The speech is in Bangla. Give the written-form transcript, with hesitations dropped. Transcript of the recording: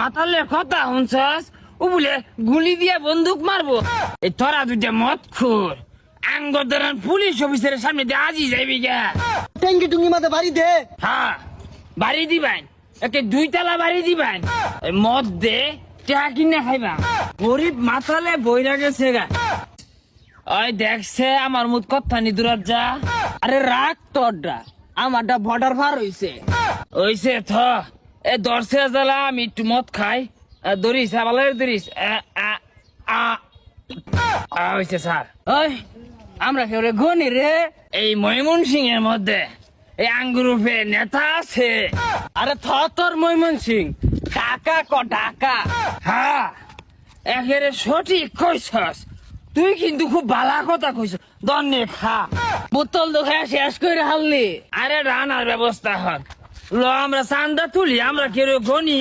মাতালে কথা শুনছস ও বলে গুলি দিয়ে বন্দুক মারবো। এই তোরা দুইটা মদ খুর আঙ্গদারান পুলিশ অফিসারের সামনে দিয়ে আজই যাইবি গা। ট্যাঙ্কি টুঙ্গি মাথা বাড়ি দে। হ্যাঁ বাড়ি দিবেন, একে 2 তলা বাড়ি দিবেন। মদ দে টাকা কিনে খাইবা। গরিব মাতালে বইরা গেছে গা। ওই দেখছে আমার মুখ কথা নি দূরাত যা। আরে রাখ তোরটা, আমারটা বর্ডার পার হইছে থ। এ দর্শে জ্বালা আমি একটু মদ খাই। ধরিস আবার ধরিস হইছে স্যার। ওই আমরা কেউ রে গনি রে। এই ময়মন সিং এর মধ্যে এই আঙ্গুরুপে নেতা আছে। আরে তোর ময়মন সিং টাকা টাকা। হ্যাঁ একেবারে সঠিক কইছস। তুই কিন্তু খুব বালা কথা কইছ। দন্নে খা বোতল তো খায় শেষ করে হারলি। আরে রানার ব্যবস্থা হন ল, আমরা চান্দা তুলি, আমরা কেউ গনি।